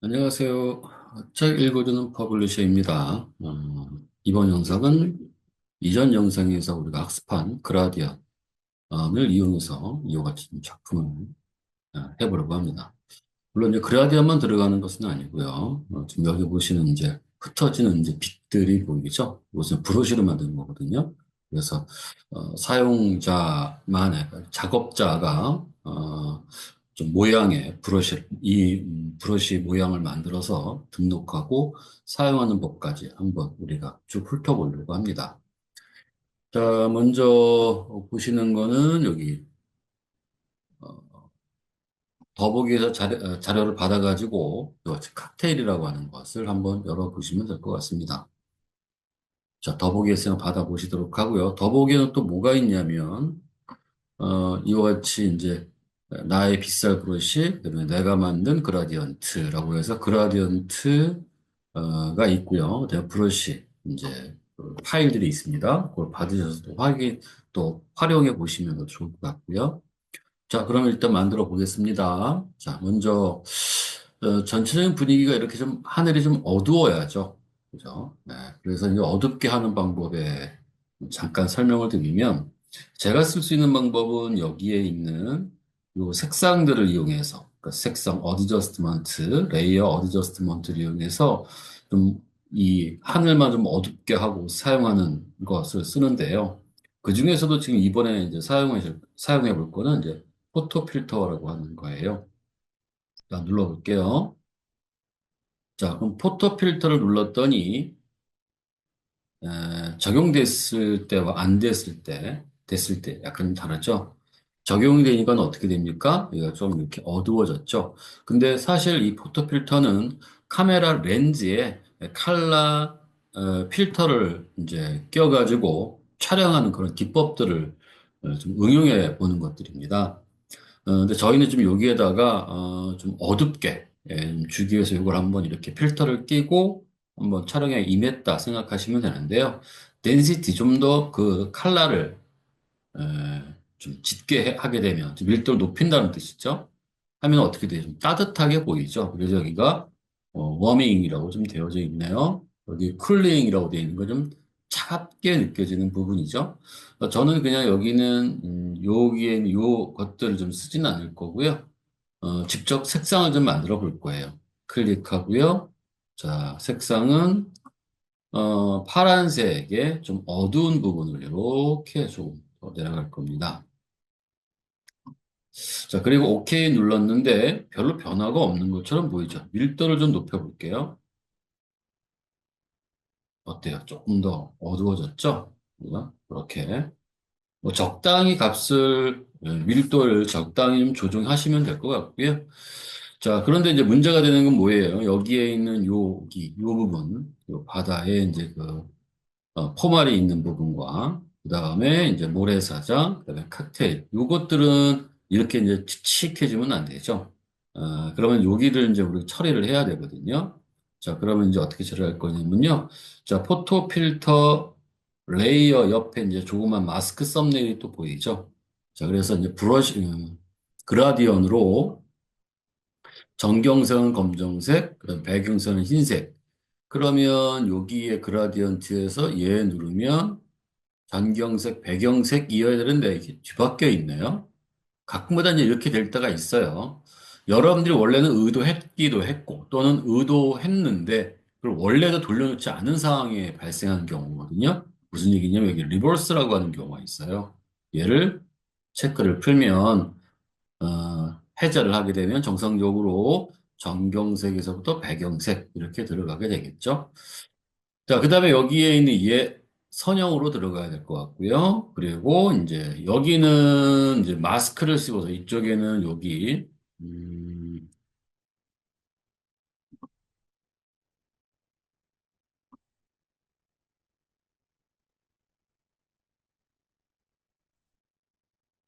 안녕하세요. 책 읽어주는 퍼블리셔입니다. 이번 영상은 이전 영상에서 우리가 학습한 그라디언을 이용해서 이와 같이 좀 작품을 해보려고 합니다. 물론 이제 그라디언만 들어가는 것은 아니고요. 지금 여기 보시는 이제 흩어지는 이제 빛들이 보이죠? 이것은 브러쉬로 만든 거거든요. 그래서 사용자만의 작업자가 좀 모양의 브러쉬 모양을 만들어서 등록하고 사용하는 법까지 한번 우리가 쭉 훑어보려고 합니다. 자, 먼저 보시는 거는 여기 더보기에서 자료를 받아가지고 요 칵테일이라고 하는 것을 한번 열어보시면 될 것 같습니다. 자, 더보기에서 받아보시도록 하고요. 더보기에는 또 뭐가 있냐면 이와 같이 이제 나의 빗살 브러쉬, 그다음에 내가 만든 그라디언트라고 해서 그라디언트가 있고요. 그다음에 브러쉬 이제 그 파일들이 있습니다. 그걸 받으셔서 또 활용해 보시면 더 좋을 것 같고요. 자, 그럼 일단 만들어 보겠습니다. 자, 먼저 전체적인 분위기가 이렇게 좀 하늘이 좀 어두워야죠. 그죠? 네. 그래서 이 어둡게 하는 방법에 잠깐 설명을 드리면 제가 쓸 수 있는 방법은 여기에 있는 요 색상들을 이용해서 그러니까 색상 어드저스트먼트, 레이어 어드저스트먼트를 이용해서 좀 이 하늘만 좀 어둡게 하고 사용하는 것을 쓰는데요. 그 중에서도 지금 이번에 이제 사용해 볼 거는 이제 포토 필터라고 하는 거예요. 자, 눌러볼게요. 자, 그럼 포토 필터를 눌렀더니 적용됐을 때와 안 됐을 때 약간 다르죠? 적용이 되니까 어떻게 됩니까? 얘가 좀 이렇게 어두워졌죠? 근데 사실 이 포토 필터는 카메라 렌즈에 칼라 필터를 이제 껴가지고 촬영하는 그런 기법들을 좀 응용해 보는 것들입니다. 근데 저희는 좀 여기에다가 좀 어둡게 주기 위해서 이걸 한번 이렇게 필터를 끼고 한번 촬영에 임했다 생각하시면 되는데요. 덴시티 좀 더 그 칼라를 좀 짙게 하게 되면 좀 밀도를 높인다는 뜻이죠. 하면 어떻게 돼요? 좀 따뜻하게 보이죠. 그래서 여기가 워밍이라고 좀 되어져 있네요. 여기 쿨링이라고 되어 있는 거 좀 차갑게 느껴지는 부분이죠. 저는 그냥 여기는 여기에 요 것들을 좀 쓰진 않을 거고요. 직접 색상을 좀 만들어 볼 거예요. 클릭하고요. 자, 색상은 파란색의 좀 어두운 부분을 이렇게 좀 더 내려갈 겁니다. 자, 그리고 OK 눌렀는데 별로 변화가 없는 것처럼 보이죠? 밀도를 좀 높여볼게요. 어때요? 조금 더 어두워졌죠? 이렇게. 뭐 적당히 밀도를 적당히 좀 조정하시면 될 것 같고요. 자, 그런데 이제 문제가 되는 건 뭐예요? 여기에 있는 요 부분, 요 바다에 이제 포말이 있는 부분과, 그 다음에 이제 모래사장, 그 다음에 칵테일. 요것들은 이렇게 이제 칙칙해지면 안 되죠. 그러면 여기를 이제 우리 처리를 해야 되거든요. 자, 그러면 이제 어떻게 처리할 거냐면요. 자, 포토 필터 레이어 옆에 이제 조그만 마스크 썸네일이 또 보이죠. 자, 그래서 이제 그라디언으로 정경색은 검정색, 그다음 배경색은 흰색. 그러면 여기에 그라디언트에서 얘 누르면 전경색, 배경색이어야 되는데 이게 뒤바뀌어 있네요. 가끔마다 이제 이렇게 될 때가 있어요. 여러분들이 원래는 의도했기도 했고 또는 의도했는데 그걸 원래도 돌려놓지 않은 상황에 발생하는 경우거든요. 무슨 얘기냐면 여기 리버스라고 하는 경우가 있어요. 얘를 체크를 풀면 해제를 하게 되면 정상적으로 전경색에서부터 배경색 이렇게 들어가게 되겠죠. 자, 그 다음에 여기에 있는 얘 선형으로 들어가야 될 것 같고요. 그리고 이제 여기는 이제 마스크를 씌워서 이쪽에는 여기, 음,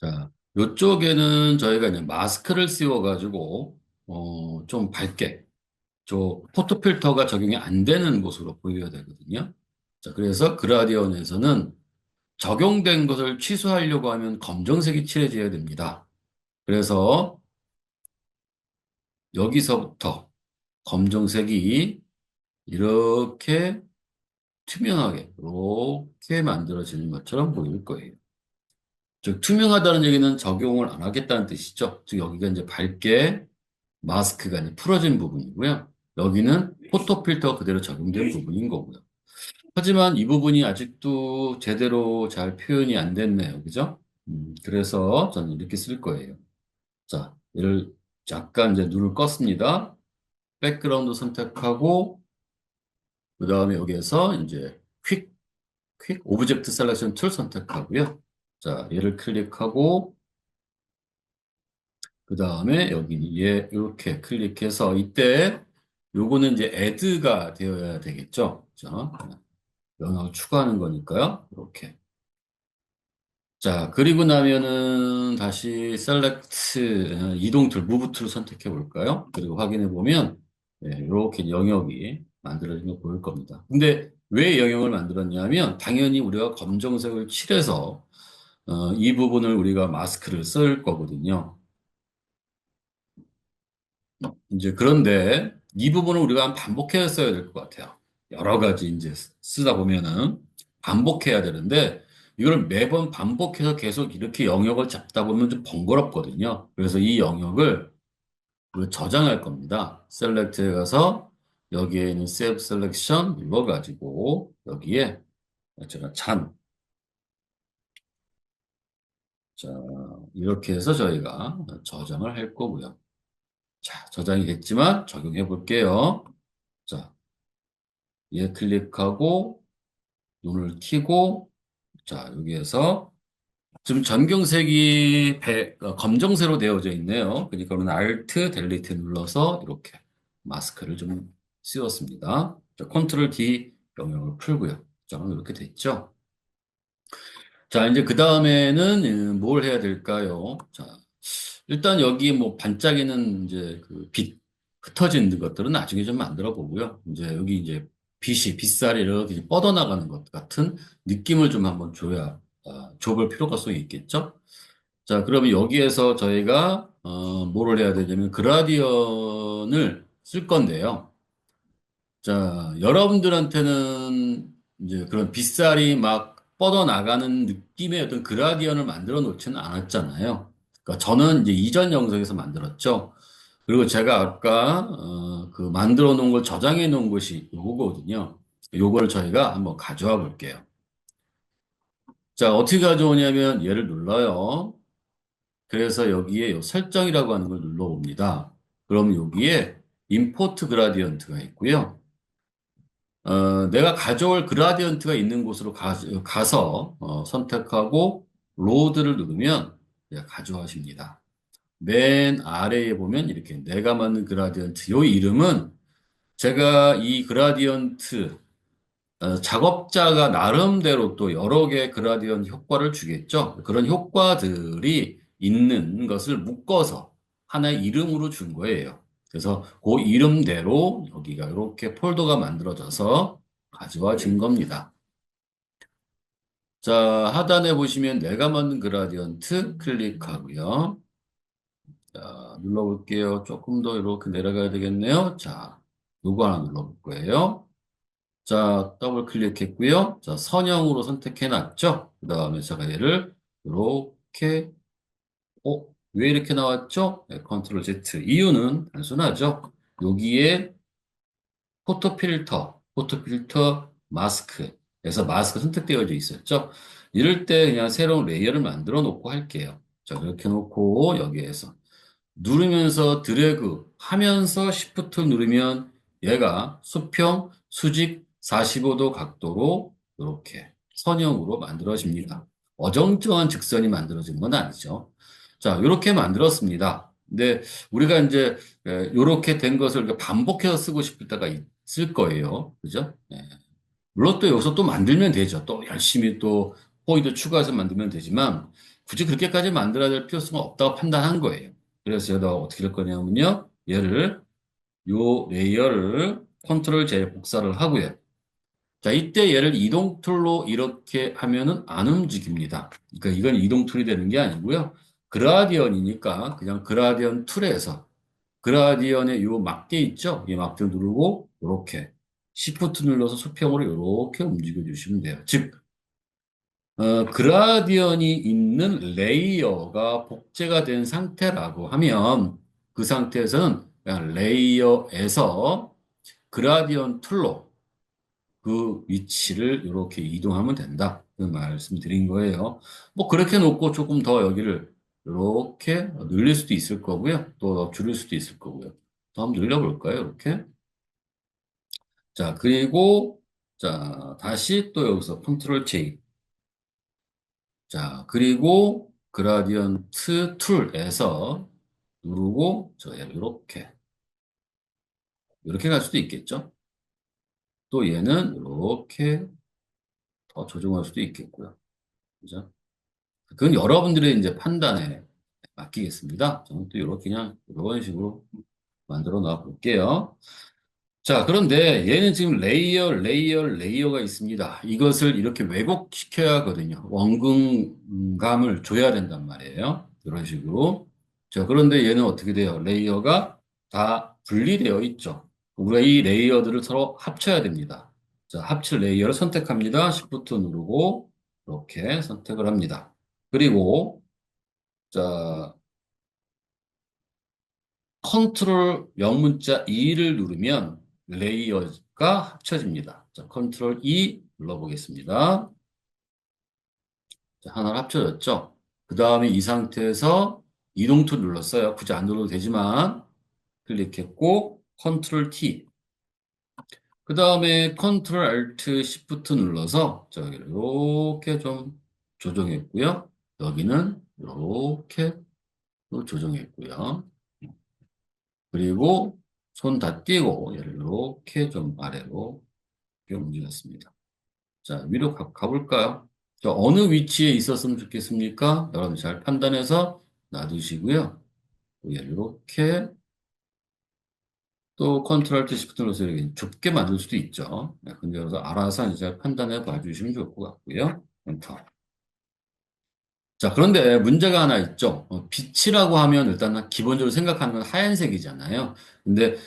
자, 이쪽에는 저희가 이제 마스크를 씌워가지고, 좀 밝게, 포토 필터가 적용이 안 되는 곳으로 보여야 되거든요. 자, 그래서 그라디언에서는 적용된 것을 취소하려고 하면 검정색이 칠해져야 됩니다. 그래서 여기서부터 검정색이 이렇게 투명하게 이렇게 만들어지는 것처럼 보일 거예요. 즉, 투명하다는 얘기는 적용을 안 하겠다는 뜻이죠. 즉, 여기가 이제 밝게 마스크가 이제 풀어진 부분이고요. 여기는 포토 필터 그대로 적용된 부분인 거고요. 하지만 이 부분이 아직도 제대로 잘 표현이 안 됐네요. 그죠? 그래서 저는 이렇게 쓸 거예요. 자, 얘를 잠깐 이제 눈을 껐습니다. 백그라운드 선택하고, 그 다음에 여기에서 이제 퀵 오브젝트 셀렉션 툴 선택하고요. 자, 얘를 클릭하고, 그 다음에 여기 얘 이렇게 클릭해서 이때 요거는 이제 add가 되어야 되겠죠. 자, 영역을 추가하는 거니까요. 이렇게. 자, 그리고 나면은 다시 셀렉트 이동 툴, 무브 툴 선택해 볼까요? 그리고 확인해 보면 이렇게 영역이 만들어진 거 보일 겁니다. 근데 왜 영역을 만들었냐면 당연히 우리가 검정색을 칠해서 이 부분을 우리가 마스크를 쓸 거거든요. 이제 그런데 이 부분을 우리가 반복해서 써야 될 것 같아요. 여러 가지 이제 쓰다 보면은 반복해야 되는데 이걸 매번 반복해서 계속 이렇게 영역을 잡다 보면 좀 번거롭거든요. 그래서 이 영역을 우리가 저장할 겁니다. 셀렉트에 가서 여기에 있는 Save Selection 눌러가지고 여기에 제가 자, 이렇게 해서 저희가 저장을 할 거고요. 자, 저장이 됐지만 적용해 볼게요. 자, 얘 클릭하고 눈을 켜고 자 여기에서 지금 전경색이 검정색으로 되어져 있네요. 그러니까 우리는 Alt 델리트 눌러서 이렇게 마스크를 좀 씌웠습니다. 자, 컨트롤 D 영역을 풀고요. 자, 이렇게 됐죠. 자, 이제 그 다음에는 뭘 해야 될까요? 자, 일단 여기 뭐 반짝이는 이제 그 빛, 흩어진 것들은 나중에 좀 만들어 보고요. 이제 여기 이제 빛살이 이렇게 이제 뻗어나가는 것 같은 느낌을 좀 한번 줘볼 필요가 좀 있겠죠? 자, 그러면 여기에서 저희가, 뭐를 해야 되냐면 그라디언을 쓸 건데요. 자, 여러분들한테는 이제 그런 빗살이 막 뻗어나가는 느낌의 어떤 그라디언을 만들어 놓지는 않았잖아요. 그러니까 저는 이제 이전 영상에서 만들었죠. 그리고 제가 아까 그 만들어 놓은 걸 저장해 놓은 것이 요거거든요. 요걸 저희가 한번 가져와 볼게요. 자, 어떻게 가져오냐면 얘를 눌러요. 그래서 여기에 요 설정이라고 하는 걸 눌러봅니다. 그럼 여기에 임포트 그라디언트가 있고요. 내가 가져올 그라디언트가 있는 곳으로 가서 선택하고 로드를 누르면 얘가 가져와집니다. 맨 아래에 보면 이렇게 내가 만든 그라디언트 요 이름은 제가 이 그라디언트 작업자가 나름대로 또 여러 개의 그라디언트 효과를 주겠죠. 그런 효과들이 있는 것을 묶어서 하나의 이름으로 준 거예요. 그래서 그 이름대로 여기가 이렇게 폴더가 만들어져서 가져와진 겁니다. 자, 하단에 보시면 내가 만든 그라디언트 클릭하고요. 자, 눌러볼게요. 조금 더 이렇게 내려가야 되겠네요. 자, 요거 하나 눌러볼 거예요. 자, 더블 클릭했고요. 자, 선형으로 선택해 놨죠? 그 다음에 제가 얘를 이렇게, 왜 이렇게 나왔죠? 네, 컨트롤 Z. 이유는 단순하죠? 여기에 포토 필터 마스크에서 마스크 선택되어져 있었죠? 이럴 때 그냥 새로운 레이어를 만들어 놓고 할게요. 자, 이렇게 놓고 여기에서 누르면서 드래그 하면서 Shift 누르면 얘가 수평, 수직 45도 각도로 이렇게 선형으로 만들어집니다. 어정쩡한 직선이 만들어진 건 아니죠. 자, 이렇게 만들었습니다. 근데 우리가 이제 이렇게 된 것을 이렇게 반복해서 쓰고 싶을 때가 있을 거예요. 그죠? 예. 물론 또 여기서 또 만들면 되죠. 또 열심히 또 포인트 추가해서 만들면 되지만 굳이 그렇게까지 만들어야 될 필요성은 없다고 판단한 거예요. 그래서 제가 어떻게 할 거냐면요. 요 레이어를 컨트롤 J 복사를 하고요. 자, 이때 얘를 이동 툴로 이렇게 하면은 안 움직입니다. 그러니까 이건 이동 툴이 되는 게 아니고요. 그라디언이니까 그냥 그라디언 툴에서 그라디언의 요 막대 있죠? 이 막대 누르고 이렇게 Shift 눌러서 수평으로 이렇게 움직여 주시면 돼요. 즉, 그라디언이 있는 레이어가 복제가 된 상태라고 하면 그 상태에서는 그냥 레이어에서 그라디언 툴로 그 위치를 이렇게 이동하면 된다. 그 말씀드린 거예요. 뭐 그렇게 놓고 조금 더 여기를 이렇게 늘릴 수도 있을 거고요. 또 줄일 수도 있을 거고요. 더 한번 늘려볼까요? 이렇게. 자, 그리고 자, 다시 또 여기서 컨트롤 J. 자, 그리고 그라디언트 툴에서 누르고 저 이렇게 갈 수도 있겠죠. 또 얘는 이렇게 더 조정할 수도 있겠고요. 그죠? 그건 여러분들의 이제 판단에 맡기겠습니다. 저는 또 이렇게 그냥 이런 식으로 만들어 놔 볼게요. 자, 그런데 얘는 지금 레이어가 있습니다. 이것을 이렇게 왜곡시켜야 하거든요. 원근감을 줘야 된단 말이에요. 이런 식으로. 자, 그런데 얘는 어떻게 돼요? 레이어가 다 분리되어 있죠. 우리가 이 레이어들을 서로 합쳐야 됩니다. 자, 합칠 레이어를 선택합니다. Shift 누르고 이렇게 선택을 합니다. 그리고 자, 컨트롤 명문자 E를 누르면 레이어가 합쳐집니다. 자, 컨트롤 E 눌러보겠습니다. 자, 하나 합쳐졌죠? 그 다음에 이 상태에서 이동 툴 눌렀어요. 굳이 안 눌러도 되지만 클릭했고 컨트롤 T. 그 다음에 컨트롤 Alt Shift 눌러서 저기를 이렇게 좀 조정했고요. 여기는 이렇게 또 조정했고요. 그리고 손 다 띄고 얘를 이렇게 좀 아래로 이렇게 움직였습니다. 자, 위로 가볼까요? 자, 어느 위치에 있었으면 좋겠습니까? 여러분 잘 판단해서 놔두시고요. 또 얘를 이렇게 또 컨트롤 Alt Shift 눌러서 이렇게 좁게 만들 수도 있죠. 네, 근데 그래서 알아서 이제 판단해 봐주시면 좋을 것 같고요. 엔터. 자, 그런데 문제가 하나 있죠. 빛이라고 하면 일단 기본적으로 생각하는 건 하얀색이잖아요. 근데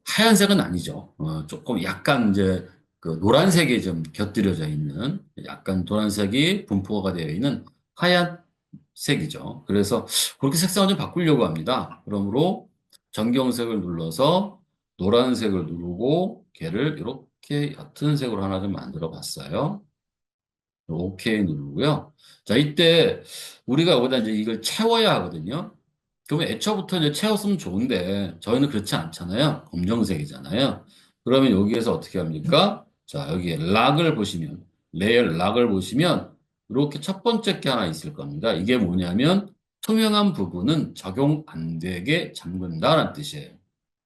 하얀색은 아니죠. 조금 약간 이제 그 노란색이 좀 곁들여져 있는 약간 노란색이 분포가 되어 있는 하얀색이죠. 그래서 그렇게 색상을 좀 바꾸려고 합니다. 그러므로 전경색을 눌러서 노란색을 누르고 걔를 이렇게 옅은 색으로 하나 좀 만들어 봤어요. 오케이 누르고요. 자, 이때 우리가 여기다 이제 이걸 채워야 하거든요. 그러면 애초부터 이제 채웠으면 좋은데 저희는 그렇지 않잖아요. 검정색이잖아요. 그러면 여기에서 어떻게 합니까? 자, 여기에 락을 보시면 레이어 락을 보시면 이렇게 첫 번째 게 하나 있을 겁니다. 이게 뭐냐면 투명한 부분은 적용 안 되게 잠근다라는 뜻이에요.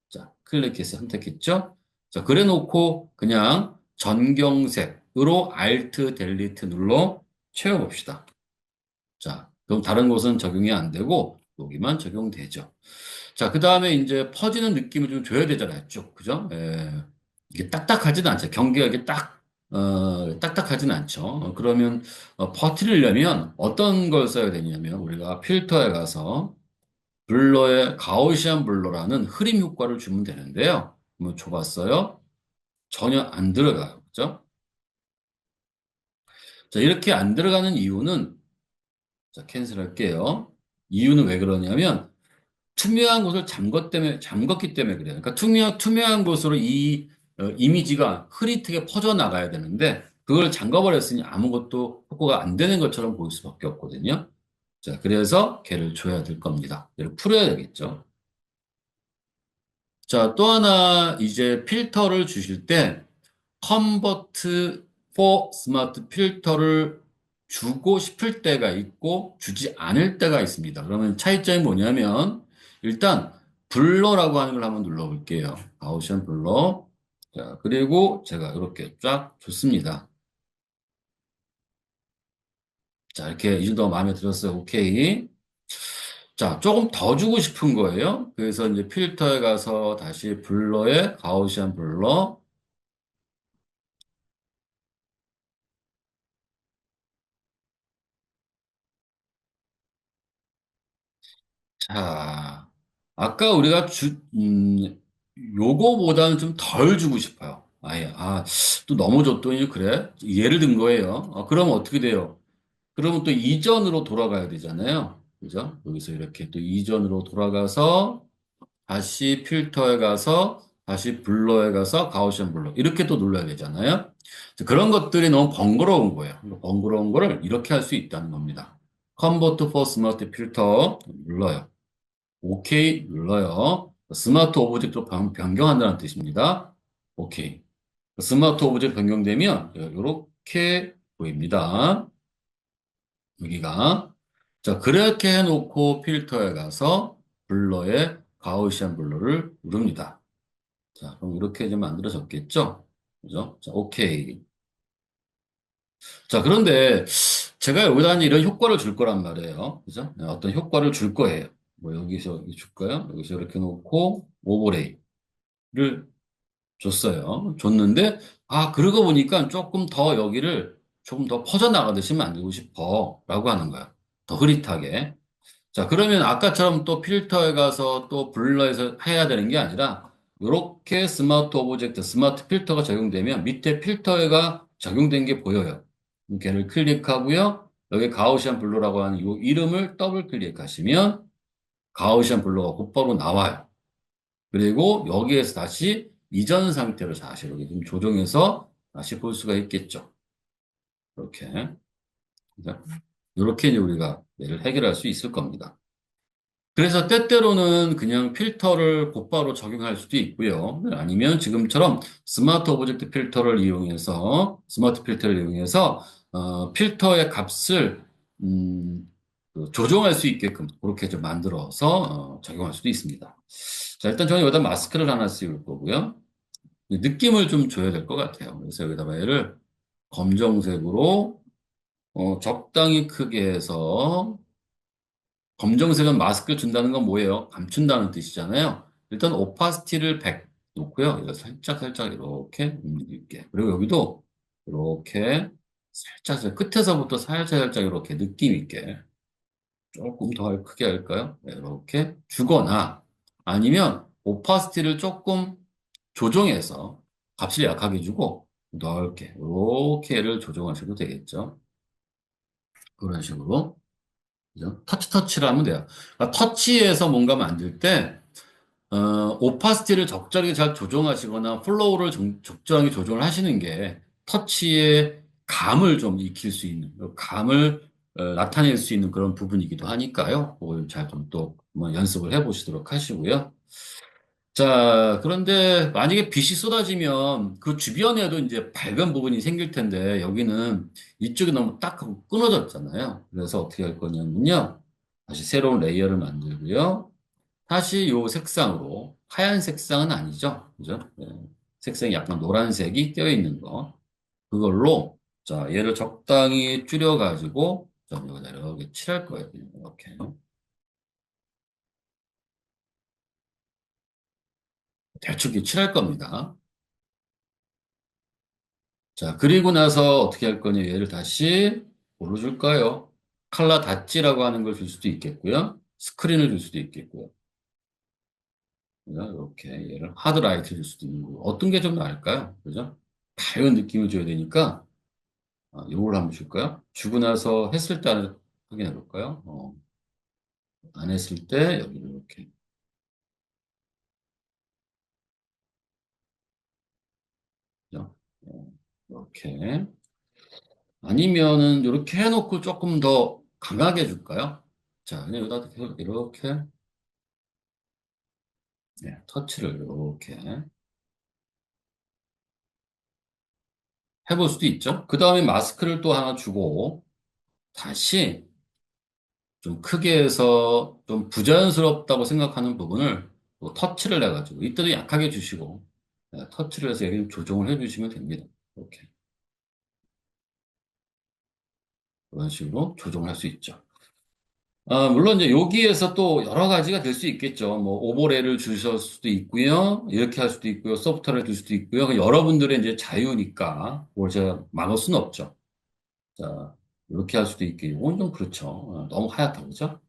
자, 클릭해서 선택했죠? 자, 그래 놓고 그냥 전경색으로 Alt 델리트 눌러 채워봅시다. 자, 그럼 다른 곳은 적용이 안 되고 여기만 적용되죠. 자, 그 다음에 이제 퍼지는 느낌을 좀 줘야 되잖아요. 쭉, 그죠? 이게 딱딱하지는 않죠. 경계가 이게 딱딱하지는 않죠. 그러면 퍼뜨리려면 어떤 걸 써야 되냐면 우리가 필터에 가서 블러의 가우시안 블러라는 흐림 효과를 주면 되는데요. 뭐 줘봤어요? 전혀 안 들어가요. 그죠? 자, 이렇게 안 들어가는 이유는 자, 캔슬할게요. 이유는 왜 그러냐면 투명한 곳을 잠궜기 때문에 그래요. 그러니까 투명한 곳으로 이 이미지가 흐릿하게 퍼져나가야 되는데 그걸 잠가버렸으니 아무것도 효과가 안 되는 것처럼 보일 수밖에 없거든요. 자, 그래서 걔를 줘야 될 겁니다. 얘를 풀어야 되겠죠. 자, 또 하나 이제 필터를 주실 때 컨버트 for 스마트 필터를 주고 싶을 때가 있고 주지 않을 때가 있습니다. 그러면 차이점이 뭐냐면 일단 블러라고 하는 걸 한번 눌러볼게요. 가우시안 블러. 자, 그리고 제가 이렇게 쫙 줬습니다. 자, 이렇게 이 정도 마음에 들었어요. 오케이. 자, 조금 더 주고 싶은 거예요. 그래서 이제 필터에 가서 다시 블러에 가우시안 블러. 자, 아까 우리가 요거보다는 좀 덜 주고 싶어요. 아예, 또 너무 줬더니 그래? 예를 든 거예요. 그러면 어떻게 돼요? 그러면 또 이전으로 돌아가야 되잖아요. 그죠? 여기서 이렇게 또 이전으로 돌아가서 다시 필터에 가서 다시 블러에 가서 가우시안 블러 이렇게 또 눌러야 되잖아요. 그런 것들이 너무 번거로운 거예요. 번거로운 거를 이렇게 할 수 있다는 겁니다. Convert for Smart Filter 눌러요. 오케이 눌러요. 스마트 오브젝트로 변경한다는 뜻입니다. 오케이. 스마트 오브젝트 변경되면 이렇게 보입니다. 여기가. 자, 그렇게 해놓고 필터에 가서 블러에 가우시안 블러를 누릅니다. 자, 그럼 이렇게 이제 만들어졌겠죠? 그죠? 자, 오케이. 자, 그런데 제가 여기다 이런 효과를 줄 거란 말이에요. 그죠? 네, 어떤 효과를 줄 거예요. 뭐 여기서 줄까요? 여기서 이렇게 놓고 오버레이를 줬어요. 줬는데, 그러고 보니까 조금 더 여기를 조금 더 퍼져나가듯이 만들고 싶어. 라고 하는 거야. 더 흐릿하게. 자, 그러면 아까처럼 또 필터에 가서 또 블러에서 해야 되는 게 아니라, 이렇게 스마트 오브젝트, 스마트 필터가 적용되면 밑에 필터가 적용된 게 보여요. 걔를 클릭하고요. 여기 가우시안 블루라고 하는 이 이름을 더블 클릭하시면 가우시안 블루가 곧바로 나와요. 그리고 여기에서 다시 이전 상태로 다시 이렇게 좀 조정해서 다시 볼 수가 있겠죠. 이렇게. 이렇게 이제 우리가 얘를 해결할 수 있을 겁니다. 그래서 때때로는 그냥 필터를 곧바로 적용할 수도 있고요. 아니면 지금처럼 스마트 오브젝트 필터를 이용해서, 스마트 필터를 이용해서, 필터의 값을, 조정할 수 있게끔 그렇게 좀 만들어서, 적용할 수도 있습니다. 자, 일단 저는 여기다 마스크를 하나 씌울 거고요. 이 느낌을 좀 줘야 될 것 같아요. 그래서 여기다가 얘를 검정색으로, 적당히 크게 해서, 검정색은 마스크를 준다는 건 뭐예요? 감춘다는 뜻이잖아요. 일단 오파시티를 100 놓고요. 이거 살짝 살짝 이렇게 움직일게. 그리고 여기도 이렇게 살짝 끝에서부터 살짝 살짝 이렇게 느낌 있게 조금 더 크게 할까요? 네, 이렇게 주거나 아니면 오파시티를 조금 조정해서 값을 약하게 주고 넓게 이렇게를 조정하셔도 되겠죠. 그런 식으로. 그죠? 터치를 하면 돼요. 그러니까 터치해서 뭔가 만들 때, 오파시티를 적절하게 잘 조정하시거나 플로우를 적절하게 조정을 하시는 게 터치의 감을 좀 익힐 수 있는, 감을 나타낼 수 있는 그런 부분이기도 하니까요. 그걸 잘 좀 또 연습을 해보시도록 하시고요. 자, 그런데 만약에 빛이 쏟아지면 그 주변에도 이제 밝은 부분이 생길 텐데 여기는 이쪽이 너무 딱 하고 끊어졌잖아요. 그래서 어떻게 할 거냐면요. 다시 새로운 레이어를 만들고요. 다시 요 색상으로 하얀 색상은 아니죠. 그죠? 네. 색상이 약간 노란색이 띄어 있는 거. 그걸로 자, 얘를 적당히 줄여가지고 좀 여기다 이렇게 칠할 거예요. 이렇게. 대충 이렇게 칠할 겁니다. 자, 그리고 나서 어떻게 할 거냐. 얘를 다시 뭘로 줄까요? 칼라 닷지라고 하는 걸 줄 수도 있겠고요. 스크린을 줄 수도 있겠고요. 이렇게 얘를 하드라이트 줄 수도 있는 거고. 어떤 게 좀 나을까요? 그죠? 밝은 느낌을 줘야 되니까 요걸 한번 줄까요? 주고 나서 했을 때 확인해 볼까요? 안 했을 때 여기를 이렇게. 그죠? 이렇게. 아니면은 이렇게 해놓고 조금 더 강하게 해줄까요? 자, 그냥 여기다 계속 이렇게 네, 터치를 이렇게 해볼 수도 있죠. 그 다음에 마스크를 또 하나 주고 다시 좀 크게 해서 좀 부자연스럽다고 생각하는 부분을 또 터치를 해가지고 이때도 약하게 주시고 터치를 해서 여기 조정을 해주시면 됩니다. 이렇게 그런 식으로 조정을 할 수 있죠. 물론 이제 여기에서 또 여러 가지가 될 수 있겠죠. 뭐 오버레이를 주실 수도 있고요. 이렇게 할 수도 있고요. 소프트웨어를 줄 수도 있고요. 그 여러분들의 이제 자유니까 그걸 제가 막을 수는 없죠. 자, 이렇게 할 수도 있고, 이건 좀 그렇죠. 너무 하얗다, 그죠?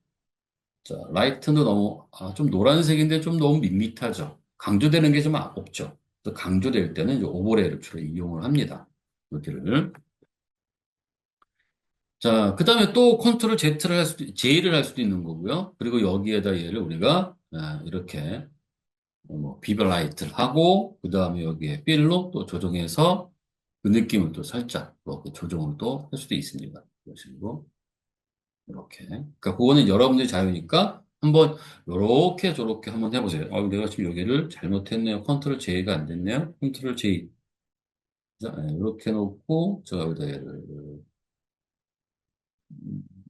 자, 라이트는 너무, 좀 노란색인데 좀 너무 밋밋하죠. 강조되는 게 좀 없죠. 그래서 강조될 때는 이제 오버레이를 주로 이용을 합니다. 여기를. 자, 그 다음에 또 컨트롤 J를 할 수도 있는 거고요. 그리고 여기에다 얘를 우리가, 이렇게, 뭐, 비버라이트를 하고, 그 다음에 여기에 필로 또 조정해서 그 느낌을 또 살짝, 이렇게 조정을 또 할 수도 있습니다. 이런 식으로. 이렇게. 그러니까 그거는 여러분들이 자유니까 한번 요렇게 저렇게 한번 해보세요. 내가 지금 여기를 잘못했네요. 컨트롤 J가 안 됐네요. 컨트롤 J. 자, 이렇게 놓고 저 여기다 얘를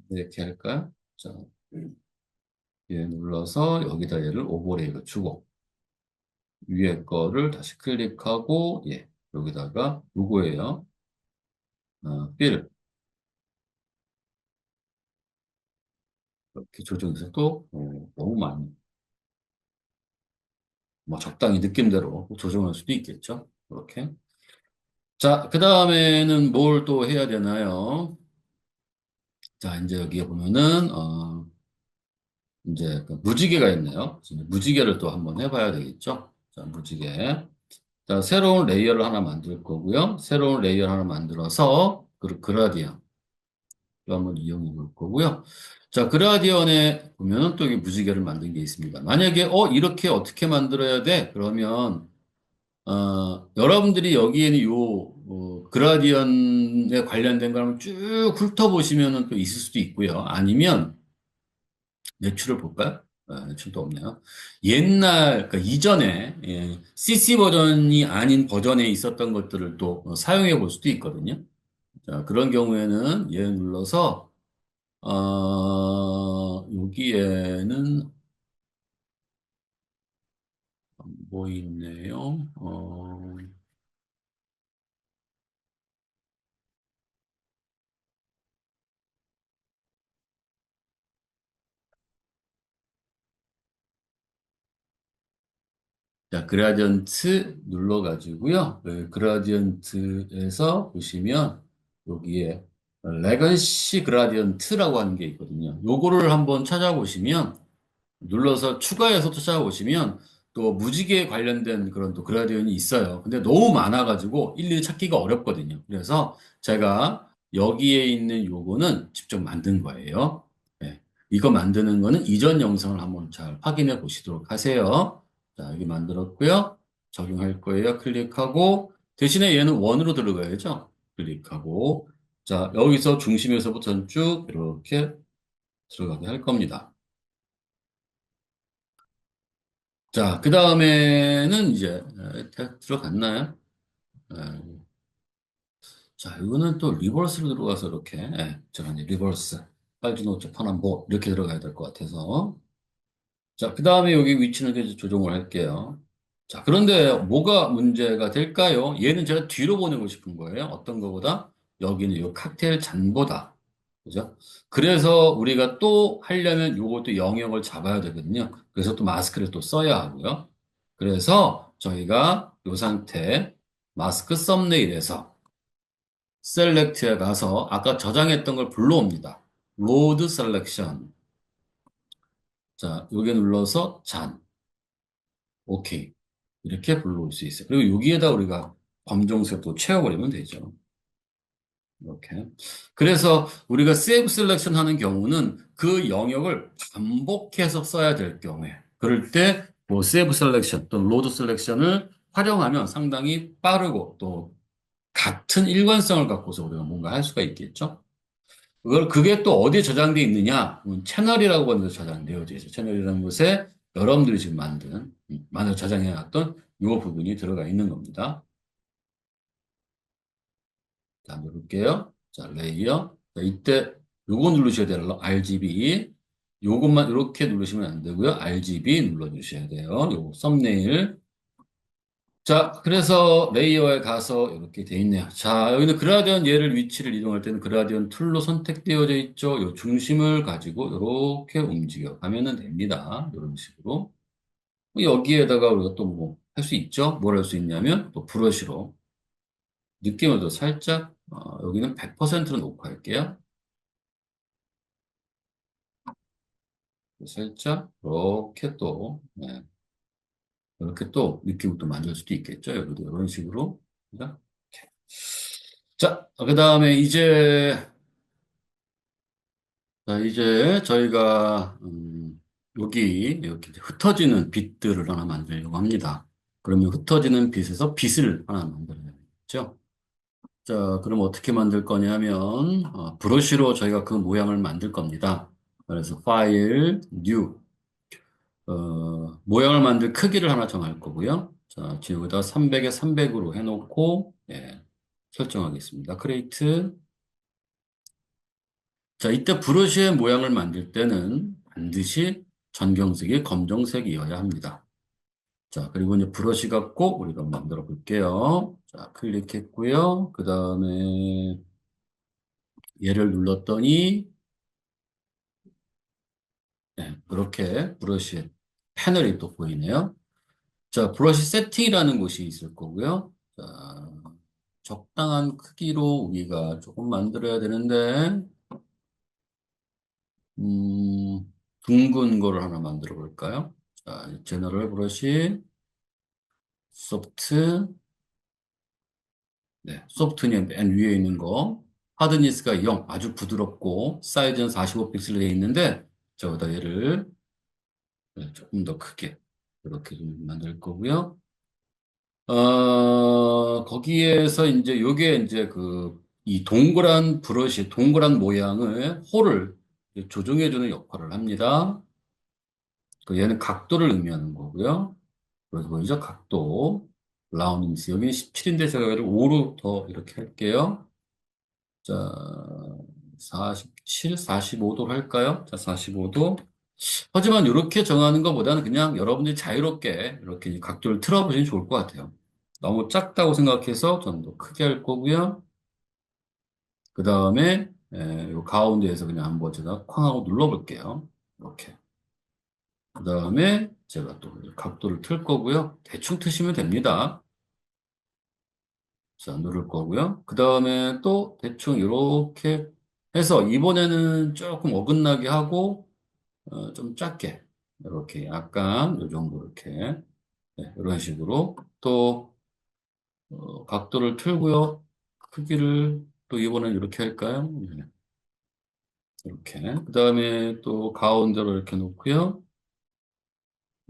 이렇게 할까요? 자, 얘 눌러서 여기다 얘를 오버레이를 주고 위에 거를 다시 클릭하고 여기다가 요거예요. 필 이렇게 조정해서 또 너무 많이 뭐 적당히 느낌대로 조정할 수도 있겠죠. 이렇게. 자, 그 다음에는 뭘 또 해야 되나요? 자, 이제 여기에 보면은, 이제 그 무지개가 있네요. 이제 무지개를 또 한번 해봐야 되겠죠? 자, 무지개. 자, 새로운 레이어를 하나 만들 거고요. 새로운 레이어 하나 만들어서, 그라디언. 또 한번 이용해 볼 거고요. 자, 그라디언에 보면은 또 이게 무지개를 만든 게 있습니다. 만약에, 이렇게 어떻게 만들어야 돼? 그러면, 여러분들이 여기에는 그라디언에 관련된 걸 한번 쭉 훑어보시면은 또 있을 수도 있고요. 아니면, 매출을 볼까요? 매출도 없네요. 그러니까 이전에, CC 버전이 아닌 버전에 있었던 것들을 또 사용해 볼 수도 있거든요. 자, 그런 경우에는 얘 눌러서, 여기에는 뭐 있네요. 자, 그라디언트 눌러가지고요. 그라디언트에서 보시면 여기에 레거시 그라디언트라고 하는 게 있거든요. 요거를 한번 찾아보시면 눌러서 추가해서 또 찾아보시면 또 무지개에 관련된 그런 또 그라디언이 있어요. 근데 너무 많아가지고 일일이 찾기가 어렵거든요. 그래서 제가 여기에 있는 요거는 직접 만든 거예요. 네. 이거 만드는 거는 이전 영상을 한번 잘 확인해 보시도록 하세요. 자, 여기 만들었고요. 적용할 거예요. 클릭하고 대신에 얘는 원으로 들어가야죠. 클릭하고 자, 여기서 중심에서부터 쭉 이렇게 들어가게 할 겁니다. 자, 그 다음에는 이제 다 들어갔나요? 에, 자, 이거는 또 리버스로 들어가서 이렇게 잠깐 리버스 빨주노 재판한보 이렇게 들어가야 될 것 같아서 자, 그 다음에 여기 위치는 이제 조정을 할게요. 자, 그런데 뭐가 문제가 될까요? 얘는 제가 뒤로 보내고 싶은 거예요. 어떤 거보다 여기는 이 칵테일 잔보다 그죠? 그래서 우리가 또 하려면 요것도 영역을 잡아야 되거든요. 그래서 또 마스크를 또 써야 하고요. 그래서 저희가 이 상태 마스크 썸네일에서 셀렉트에 가서 아까 저장했던 걸 불러옵니다. 로드 셀렉션. 자, 여기 눌러서 잔. 오케이. 이렇게 불러올 수 있어요. 그리고 여기에다 우리가 검정색 또 채워버리면 되죠. 이렇게. 그래서 우리가 세이브 셀렉션 하는 경우는 그 영역을 반복해서 써야 될 경우에 그럴 때 뭐 세이브 셀렉션 또는 로드 셀렉션을 활용하면 상당히 빠르고 또 같은 일관성을 갖고서 우리가 뭔가 할 수가 있겠죠. 그게 또 어디에 저장되어 있느냐? 채널이라고 하는 데 저장되어 있죠. 채널이라는 곳에 여러분들이 지금 만들어 저장해놨던 이 부분이 들어가 있는 겁니다. 자, 누를게요. 자, 레이어. 자, 이때 요거 누르셔야 돼요. RGB. 요것만 이렇게 누르시면 안 되고요. RGB 눌러주셔야 돼요. 요거 썸네일. 자, 그래서 레이어에 가서 이렇게 돼 있네요. 자, 여기는 그라디언 얘를 위치를 이동할 때는 그라디언 툴로 선택되어져 있죠. 요 중심을 가지고 이렇게 움직여 가면은 됩니다. 이런 식으로. 여기에다가 우리가 또 뭐 할 수 있죠. 뭘 할 수 있냐면 또 브러쉬로 느낌을 더 살짝 여기는 100%로 놓고 할게요. 살짝, 이렇게 또, 네, 이렇게 또 느낌을 또 만들 수도 있겠죠. 여기도 이런 식으로. 그죠? 자, 그 다음에 이제 저희가, 여기, 이렇게 흩어지는 빛들을 하나 만들려고 합니다. 그러면 흩어지는 빛에서 빛을 하나 만들어야겠죠. 자, 그럼 어떻게 만들 거냐면, 브러쉬로 저희가 그 모양을 만들 겁니다. 그래서 파일, 뉴, 모양을 만들 크기를 하나 정할 거고요. 자, 지금 여기다 300에 300으로 해놓고, 예, 설정하겠습니다. 크레이트. 자, 이때 브러쉬의 모양을 만들 때는 반드시 전경색이 검정색이어야 합니다. 자, 그리고 이제 브러쉬 갖고 우리가 만들어 볼게요. 자, 클릭했고요. 그 다음에 얘를 눌렀더니, 네, 이렇게 브러쉬 패널이 또 보이네요. 자, 브러쉬 세팅이라는 곳이 있을 거고요. 자, 적당한 크기로 우리가 조금 만들어야 되는데, 둥근 거를 하나 만들어 볼까요? 자, 제너럴 브러쉬, 소프트, 네, 소프트는 맨 위에 있는 거, 하드니스가 0, 아주 부드럽고, 사이즈는 45픽셀 되어 있는데, 저보다 얘를 네, 조금 더 크게, 이렇게 좀 만들 거고요. 거기에서 이제 요게 이제 이 동그란 브러쉬, 동그란 모양을, 홀을 조정해주는 역할을 합니다. 얘는 각도를 의미하는 거고요. 그래서 보이죠? 각도. 라운딩스. 여기 17인데 제가 여기를 5로 더 이렇게 할게요. 자, 47, 45도 할까요? 자, 45도. 하지만 이렇게 정하는 것보다는 그냥 여러분들이 자유롭게 이렇게 각도를 틀어보시면 좋을 것 같아요. 너무 작다고 생각해서 저는 더 크게 할 거고요. 그 다음에 요 가운데에서 그냥 한번 제가 쾅 하고 눌러볼게요. 이렇게. 그 다음에 제가 또 각도를 틀 거고요. 대충 트시면 됩니다. 자, 누를 거고요. 그 다음에 또 대충 이렇게 해서 이번에는 조금 어긋나게 하고 좀 작게 이렇게 약간 이 정도 이렇게 네, 이런 식으로 또 각도를 틀고요. 크기를 또 이번엔 이렇게 할까요? 네, 이렇게. 그 다음에 또 가운데로 이렇게 놓고요.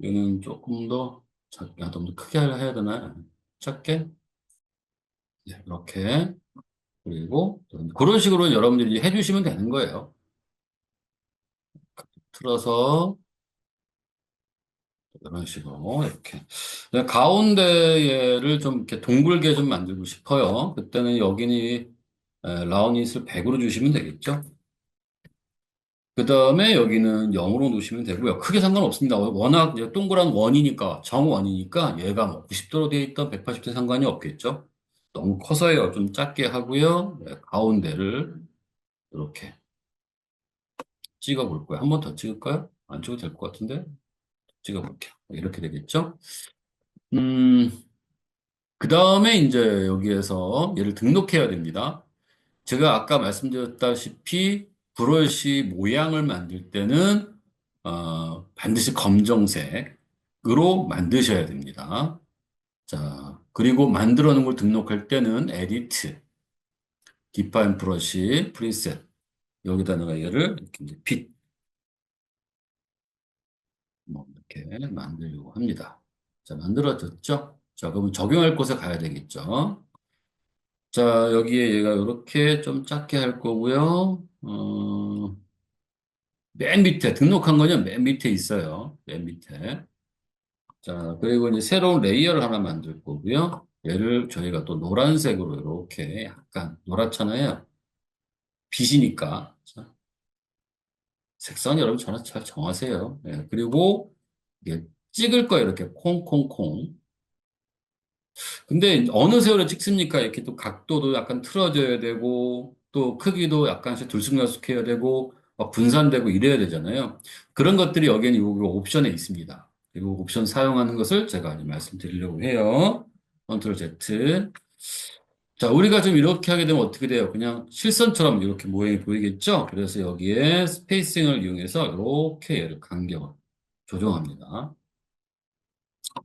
얘는 조금 더 작게, 좀 더 크게 해야 되나? 작게? 네, 이렇게. 그리고 그런 식으로 여러분들이 해주시면 되는 거예요. 틀어서 이런 식으로 이렇게. 네, 가운데를 좀 이렇게 동글게 좀 만들고 싶어요. 그때는 여기는 라운잇을 100으로 주시면 되겠죠. 그 다음에 여기는 0으로 놓으시면 되고요. 크게 상관없습니다. 워낙 이제 동그란 원이니까, 정원이니까 얘가 뭐 90도로 되어 있던 180도 상관이 없겠죠. 너무 커서요. 좀 작게 하고요. 네, 가운데를 이렇게 찍어 볼 거예요. 한 번 더 찍을까요? 안 찍어도 될 것 같은데. 찍어 볼게요. 이렇게 되겠죠. 음, 그 다음에 이제 여기에서 얘를 등록해야 됩니다. 제가 아까 말씀드렸다시피 브러쉬 모양을 만들 때는 반드시 검정색으로 만드셔야 됩니다. 자, 그리고 만들어 놓은 걸 등록할 때는 Edit, Define Brush, Preset 여기다가 얘를 이렇게 이제 빛, 뭐 이렇게 만들려고 합니다. 자, 만들어졌죠? 자, 그러면 적용할 곳에 가야 되겠죠? 자, 여기에 얘가 이렇게 좀 작게 할 거고요. 맨 밑에, 등록한 거는 맨 밑에 있어요. 맨 밑에. 자, 그리고 이제 새로운 레이어를 하나 만들 거고요. 얘를 저희가 또 노란색으로 이렇게 약간 노랗잖아요. 빛이니까. 자, 색상 여러분 전화 잘 정하세요. 예, 그리고 이게 찍을 거예요. 이렇게 콩콩콩. 근데 어느 세월에 찍습니까? 이렇게 또 각도도 약간 틀어져야 되고, 또 크기도 약간씩 들쑥날쑥해야 되고, 막 분산되고 이래야 되잖아요. 그런 것들이 여기는 이 옵션에 있습니다. 그리고 옵션 사용하는 것을 제가 이제 말씀드리려고 해요. 컨트롤 Z. 자, 우리가 좀 이렇게 하게 되면 어떻게 돼요? 그냥 실선처럼 이렇게 모양이 보이겠죠? 그래서 여기에 스페이싱을 이용해서 이렇게 얘를 간격을 조정합니다.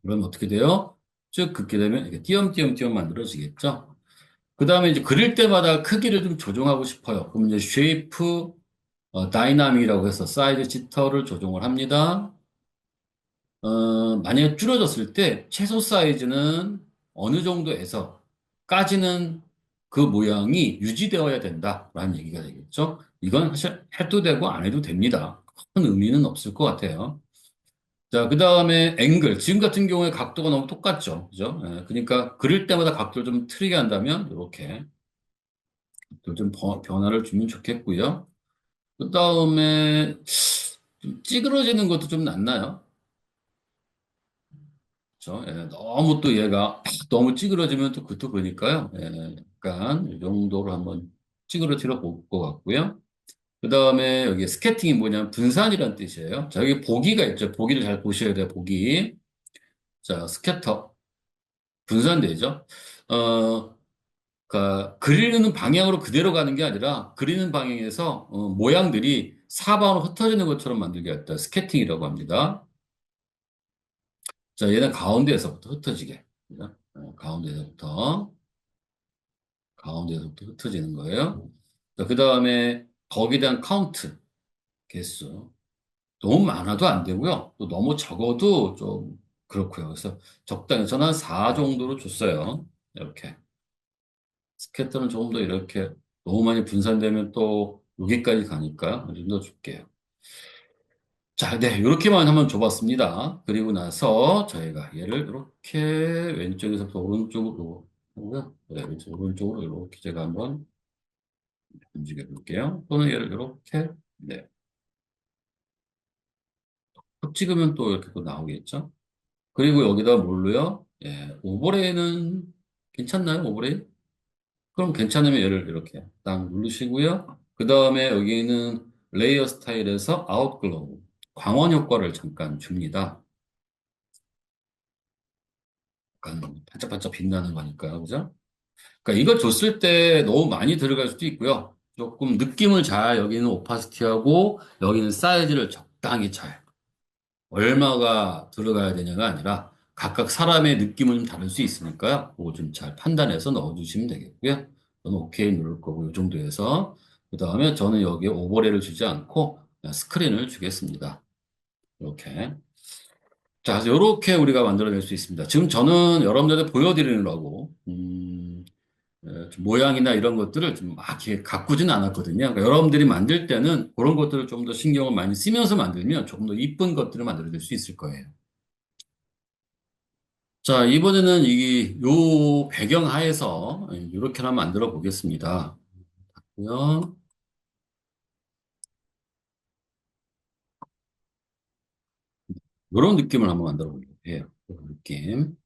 그러면 어떻게 돼요? 쭉 긋게 되면 이렇게 띄엄띄엄띄엄 만들어지겠죠? 그 다음에 이제 그릴 때마다 크기를 좀 조정하고 싶어요. 그럼 이제 쉐이프 다이나믹이라고 해서 사이즈 지터를 조정을 합니다. 만약에 줄어졌을 때 최소 사이즈는 어느 정도에서까지는 그 모양이 유지되어야 된다라는 얘기가 되겠죠. 이건 사실 해도 되고 안 해도 됩니다. 큰 의미는 없을 것 같아요. 자, 그 다음에 앵글. 지금 같은 경우에 각도가 너무 똑같죠. 그죠? 그러니까 그릴 때마다 각도를 좀 틀리게 한다면 이렇게 좀 변화를 주면 좋겠고요. 그 다음에 좀 찌그러지는 것도 좀 낫나요? 그렇죠? 너무 또 얘가 너무 찌그러지면 또 그것도 그러니까요. 약간 이 정도로 한번 찌그러뜨려 볼 것 같고요. 그 다음에 여기 스케팅이 뭐냐면 분산이라는 뜻이에요. 자, 여기 보기가 있죠. 보기를 잘 보셔야 돼요. 보기. 자, 스캐터. 분산되죠. 그러니까 그리는 방향으로 그대로 가는 게 아니라 그리는 방향에서 모양들이 사방으로 흩어지는 것처럼 만들게 했다. 스캐팅이라고 합니다. 자, 얘는 가운데에서부터 흩어지게. 그죠? 가운데에서부터 흩어지는 거예요. 자, 그 다음에 거기에 대한 카운트, 개수. 너무 많아도 안 되고요. 또 너무 적어도 좀 그렇고요. 그래서 적당히 저는 한 4 정도로 줬어요. 이렇게. 스캐터는 조금 더 이렇게 너무 많이 분산되면 또 여기까지 가니까 이 정도 줄게요. 자, 네, 이렇게만 한번 줘봤습니다. 그리고 나서 저희가 얘를 이렇게 왼쪽에서부터 오른쪽으로 하고요. 네, 왼쪽 오른쪽으로 이렇게 제가 한번 움직여 볼게요. 또는 얘를 이렇게 네, 콕 찍으면 또 이렇게 또 나오겠죠. 그리고 여기다 뭘로요? 예, 오버레이는 괜찮나요? 오버레이? 그럼 괜찮으면 얘를 이렇게 딱 누르시고요. 그 다음에 여기는 레이어 스타일에서 아웃글로우, 광원 효과를 잠깐 줍니다. 약간 반짝반짝 빛나는 거니까, 그죠? 그러니까 이걸 줬을 때 너무 많이 들어갈 수도 있고요. 조금 느낌을 잘 여기는 오파시티하고 여기는 사이즈를 적당히 잘 얼마가 들어가야 되냐가 아니라 각각 사람의 느낌은 좀 다를 수 있으니까요. 그거 좀 잘 판단해서 넣어주시면 되겠고요. 저는 오케이 누를 거고 이 정도에서 그 다음에 저는 여기에 오버레이를 주지 않고 그냥 스크린을 주겠습니다. 이렇게. 자, 그래서 이렇게 우리가 만들어낼 수 있습니다. 지금 저는 여러분들한테 보여드리느라고 좀 모양이나 이런 것들을 좀 막 이렇게 가꾸지는 않았거든요. 그러니까 여러분들이 만들 때는 그런 것들을 좀 더 신경을 많이 쓰면서 만들면 조금 더 이쁜 것들을 만들어낼 수 있을 거예요. 자, 이번에는 요 배경 하에서 이렇게 한번 만들어 보겠습니다. 이런 느낌을 한번 만들어 보려고 해요. 이런 느낌.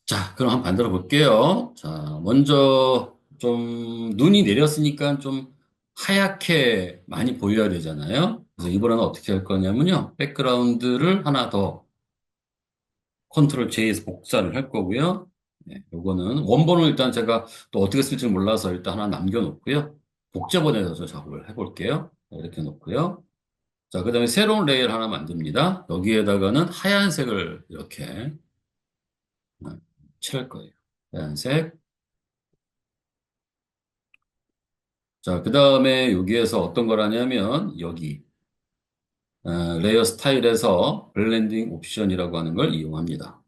자, 그럼 한번 만들어 볼게요. 자, 먼저 좀 눈이 내렸으니까 좀 하얗게 많이 보여야 되잖아요. 그래서 이번에는 어떻게 할 거냐면요. 백그라운드를 하나 더 컨트롤 J에서 복사를 할 거고요. 네, 요거는 원본을 일단 제가 또 어떻게 쓸지 몰라서 일단 하나 남겨놓고요. 복제본에서 작업을 해볼게요. 이렇게 놓고요. 자, 그 다음에 새로운 레이를 하나 만듭니다. 여기에다가는 하얀색을 이렇게 칠할 거예요. 하얀색. 자, 그 다음에 여기에서 어떤 걸 하냐면 여기 레이어 스타일에서 블렌딩 옵션이라고 하는 걸 이용합니다.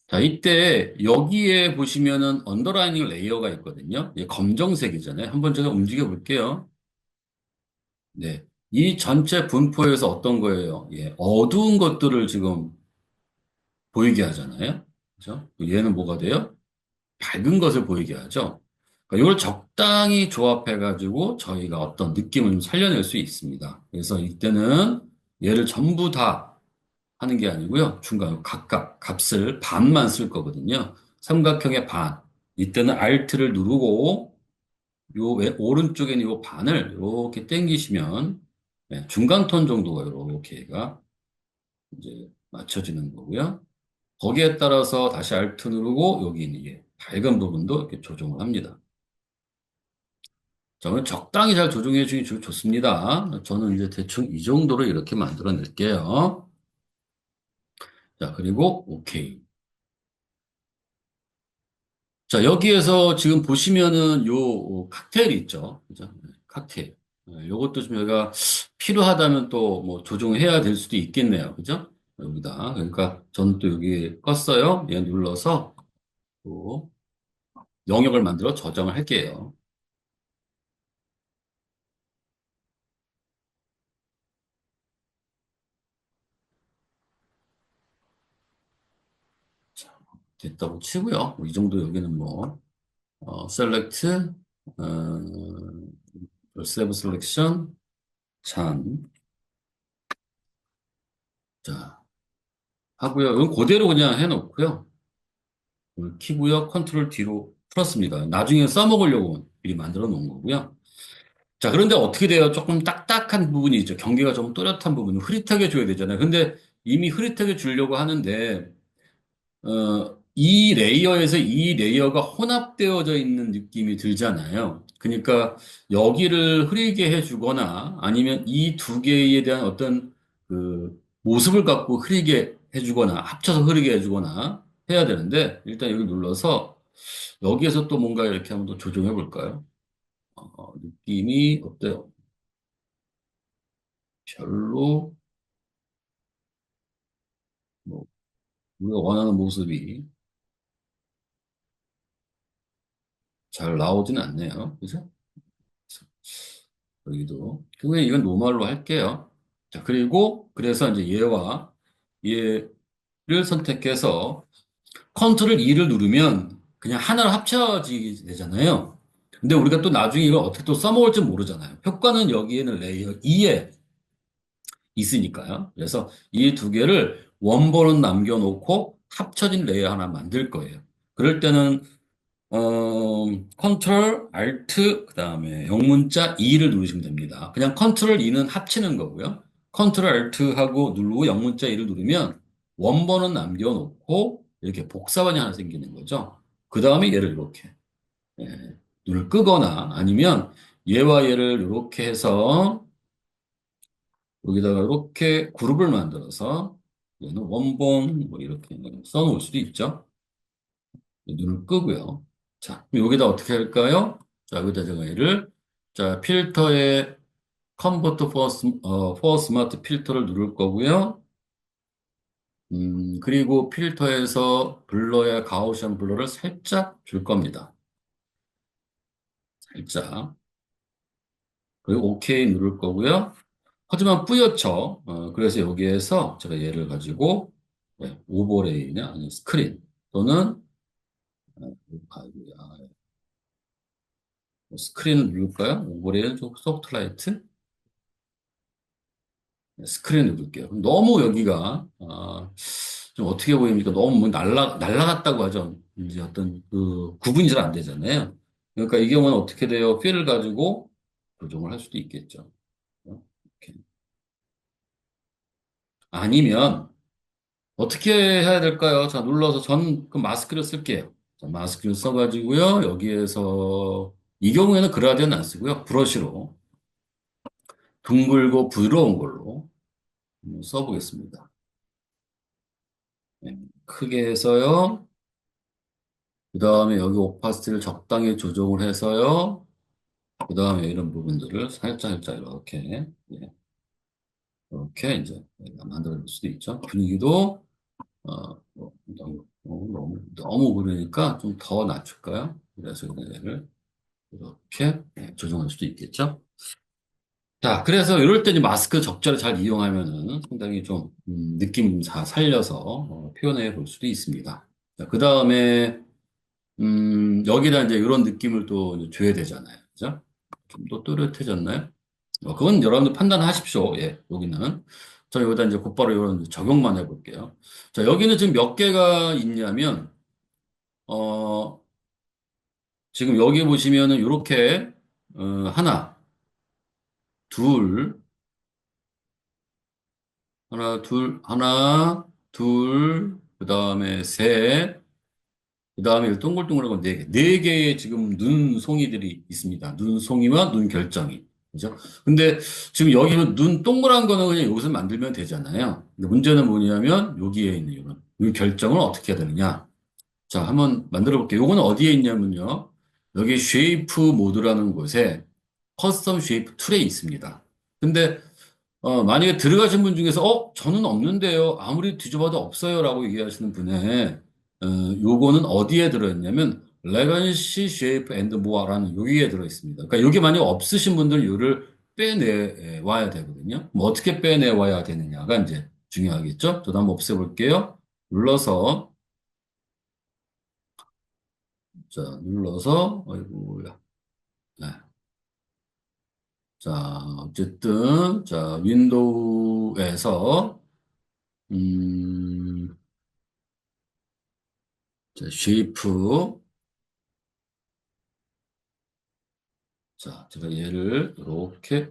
자, 이때 여기에 보시면은 언더라이닝 레이어가 있거든요. 이게 검정색이잖아요. 한번 제가 움직여 볼게요. 네. 이 전체 분포에서 어떤 거예요? 예, 어두운 것들을 지금 보이게 하잖아요. 그죠? 얘는 뭐가 돼요? 밝은 것을 보이게 하죠. 그러니까 이걸 적당히 조합해가지고 저희가 어떤 느낌을 좀 살려낼 수 있습니다. 그래서 이때는 얘를 전부 다 하는 게 아니고요. 중간 각각 값을 반만 쓸 거거든요. 삼각형의 반. 이때는 Alt를 누르고 오른쪽에 있는 요 반을 이렇게 당기시면 네, 중간 톤 정도가 이렇게 가 이제 맞춰지는 거고요. 거기에 따라서 다시 Alt 누르고 여기 있는 게 밝은 부분도 이렇게 조정을 합니다. 저는 적당히 잘 조정해 주기 좋습니다. 저는 이제 대충 이 정도로 이렇게 만들어 낼게요. 자, 그리고 오케이. 자, 여기에서 지금 보시면은 요 칵테일이 있죠. 그죠? 네, 칵테일. 요것도 좀 여기가 필요하다면 또 뭐 조정해야 될 수도 있겠네요. 그죠? 여기다. 그러니까 저는 또 여기 껐어요. 얘 눌러서 또 영역을 만들어 저장을 할게요. 자, 됐다고 치고요. 뭐이 정도 여기는 뭐, select, save selection, 잔. 자, 하고요. 이건 그대로 그냥 해놓고요. 키고요. 컨트롤 D로 풀었습니다. 나중에 써먹으려고 미리 만들어 놓은 거고요. 자, 그런데 어떻게 돼요? 조금 딱딱한 부분이 있죠. 경계가 좀 또렷한 부분은 흐릿하게 줘야 되잖아요. 근데 이미 흐릿하게 주려고 하는데, 이 레이어에서 이 레이어가 혼합되어져 있는 느낌이 들잖아요. 그러니까 여기를 흐리게 해주거나 아니면 이 두 개에 대한 어떤 그 모습을 갖고 흐리게 해주거나 합쳐서 흐리게 해주거나 해야 되는데 일단 여기 눌러서 여기에서 또 뭔가 이렇게 한번 더 조정해 볼까요? 느낌이 어때요? 별로 뭐 우리가 원하는 모습이 잘 나오지는 않네요. 그죠? 여기도. 그러면 이건 노멀로 할게요. 자, 그리고 그래서 이제 얘와 얘를 선택해서 컨트롤 E를 누르면 그냥 하나로 합쳐지게 되잖아요. 근데 우리가 또 나중에 이걸 어떻게 또 써먹을지 모르잖아요. 효과는 여기에는 레이어 2에 있으니까요. 그래서 이 두 개를 원본은 남겨놓고 합쳐진 레이어 하나 만들 거예요. 그럴 때는 컨트롤, 알트, 그 다음에 영문자 E를 누르시면 됩니다. 그냥 컨트롤 E는 합치는 거고요. 컨트롤, 알트하고 누르고 영문자 E를 누르면 원본은 남겨놓고 이렇게 복사반이 하나 생기는 거죠. 그 다음에 얘를 이렇게 눈을 끄거나 아니면 얘와 얘를 이렇게 해서 여기다가 이렇게 그룹을 만들어서 얘는 원본 뭐 이렇게 써놓을 수도 있죠. 눈을 끄고요. 자, 그럼 여기다 어떻게 할까요? 자, 여기다 제가 얘를, 자, 필터에 컨버터 포어 스마트 필터를 누를 거고요. 그리고 필터에서 블러야 가우시안 블러를 살짝 줄 겁니다. 살짝. 그리고 OK 누를 거고요. 하지만 뿌옇죠. 그래서 여기에서 제가 얘를 가지고 오버레이냐, 아니 스크린 또는 스크린을 누를까요? 오버레이는 좀 소프트라이트? 스크린 누를게요. 그럼 너무 여기가 좀 어떻게 보입니까? 너무 뭐 날라갔다고 하죠. 이제 어떤 그 구분이 잘 안 되잖아요. 그러니까 이 경우는 어떻게 돼요? 필을 가지고 조정을 할 수도 있겠죠. 이렇게. 아니면 어떻게 해야 될까요? 자, 눌러서 전 그 마스크를 쓸게요. 자, 마스크를 써가지고요. 여기에서 이 경우에는 그라디언 안 쓰고요. 브러쉬로 둥글고 부드러운 걸로 써보겠습니다. 네, 크게 해서요. 그 다음에 여기 오파시티를 적당히 조정을 해서요. 그 다음에 이런 부분들을 살짝 살짝 이렇게 이렇게 이제 만들어 줄 수도 있죠. 분위기도 너무 그러니까 좀 더 낮출까요? 그래서 얘를 이렇게 조정할 수도 있겠죠. 자, 그래서 이럴 때 이제 마스크 적절히 잘 이용하면은 상당히 좀 느낌 잘 살려서 표현해 볼 수도 있습니다. 자, 그 다음에 여기다 이제 이런 느낌을 또 이제 줘야 되잖아요. 그죠? 좀 더 또렷해졌나요? 그건 여러분들 판단하십시오. 예, 여기는. 저 여기다 이제 곧바로 이런 적용만 해볼게요. 자, 여기는 지금 몇 개가 있냐면, 어, 지금 여기 보시면은 이렇게, 하나, 둘, 하나, 둘, 하나, 둘, 그 다음에 셋, 그 다음에 동글동글한 건 네 개. 네 개의 지금 눈송이들이 있습니다. 눈송이와 눈 결정이. 그죠? 근데 지금 여기 눈 동그란 거는 그냥 여기서 만들면 되잖아요. 근데 문제는 뭐냐면 여기에 있는 이런 눈 결정을 어떻게 해야 되느냐. 자, 한번 만들어 볼게요. 요거는 어디에 있냐면요. 여기 쉐이프 모드라는 곳에 커스텀 쉐이프 툴에 있습니다. 근데 만약에 들어가신 분 중에서 저는 없는데요. 아무리 뒤져봐도 없어요라고 얘기하시는 분의 요거는 어디에 들어있냐면 레건시 쉐이프 앤드 모어라는 여기에 들어있습니다. 그러니까 여기 만약 없으신 분들은 요를 빼내 와야 되거든요. 뭐 어떻게 빼내 와야 되느냐가 이제 중요하겠죠. 저도 한번 없애볼게요. 눌러서 자, 눌러서, 아이고야. 네. 자, 어쨌든, 자, 윈도우에서, 음, 자, 쉐이프. 자, 제가 얘를 이렇게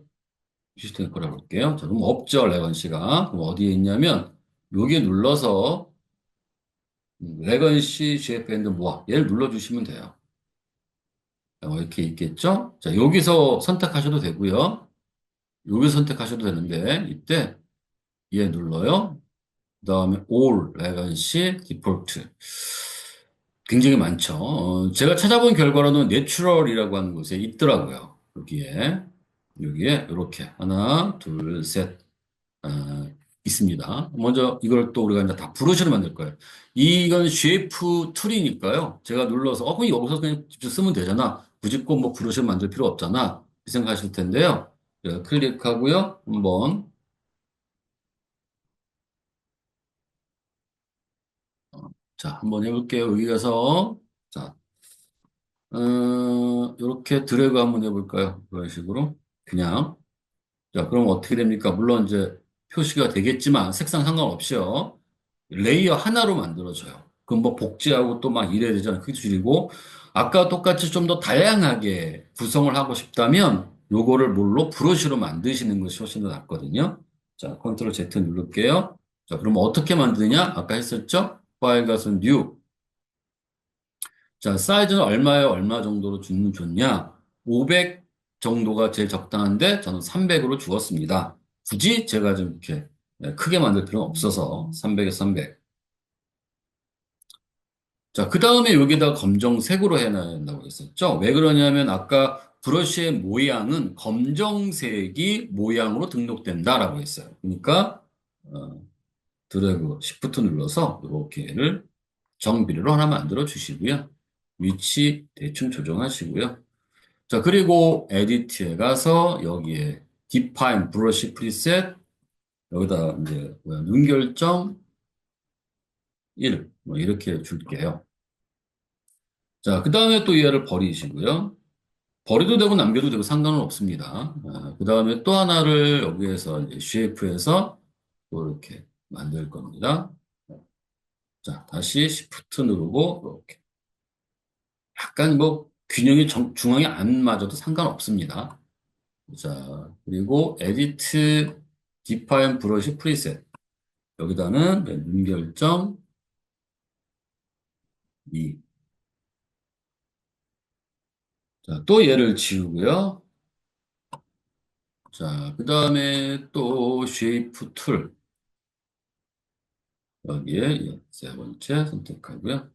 시스템에 걸어볼게요. 자, 그럼 없죠, 레건시가. 그럼 어디에 있냐면, 여기 눌러서, 레건시 쉐이프 앤드 모아. 얘를 눌러주시면 돼요. 이렇게 있겠죠? 자, 여기서 선택하셔도 되고요. 여기서 선택하셔도 되는데, 이때 얘 눌러요. 그다음에 all 레건시 디폴트 굉장히 많죠. 제가 찾아본 결과로는 내추럴이라고 하는 곳에 있더라고요. 여기에 이렇게 하나, 둘, 셋 있습니다. 먼저 이걸 또 우리가 이제 다 브러쉬로 만들 거예요. 이건 쉐이프 툴이니까요. 제가 눌러서 그럼 여기서 그냥 직접 쓰면 되잖아. 굳이 꼭 뭐 브러쉬를 만들 필요 없잖아. 이 생각하실 텐데요. 제가 클릭하고요. 한번 자, 한번 해볼게요. 여기 가서 자, 이렇게 드래그 한번 해볼까요? 그런 식으로. 그냥. 자, 그럼 어떻게 됩니까? 물론 이제 표시가 되겠지만 색상 상관없이요. 레이어 하나로 만들어져요. 그럼 뭐 복제하고 또 막 이래야 되잖아요. 그게 줄이고. 아까 똑같이 좀 더 다양하게 구성을 하고 싶다면 요거를 뭘로? 브러쉬로 만드시는 것이 훨씬 더 낫거든요. 자, 컨트롤 Z 누를게요. 자, 그럼 어떻게 만드냐? 아까 했었죠? 파일 가서 뉴. 자, 사이즈는 얼마에 얼마 정도로 주면 좋냐? 500 정도가 제일 적당한데 저는 300으로 주었습니다. 굳이 제가 좀 이렇게 크게 만들 필요는 없어서 300에 300. 자, 그 다음에 여기다 검정색으로 해놔야 된다고 했었죠? 왜 그러냐면 아까 브러쉬의 모양은 검정색이 모양으로 등록된다라고 했어요. 그러니까 어, 드래그 시프트 눌러서 이렇게를 정비례로 하나 만들어 주시고요. 위치 대충 조정하시고요. 자, 그리고 에디트에 가서 여기에 define brush preset 여기다 이제 뭐야, 눈 결정 1, 뭐 이렇게 줄게요. 자, 그 다음에 또 얘를 버리시고요. 버려도 되고 남겨도 되고 상관은 없습니다. 그 다음에 또 하나를 여기에서 이제 쉐이프에서 이렇게 만들 겁니다. 자, 다시 Shift 누르고 이렇게 약간 뭐 균형이 중앙에 안 맞아도 상관없습니다. 자, 그리고 에디트 디파인 브러쉬 프리셋. 여기다는 눈 결정 2. 자, 또 얘를 지우고요. 자, 그 다음에 또 쉐이프 툴. 여기에 세 번째 선택하고요.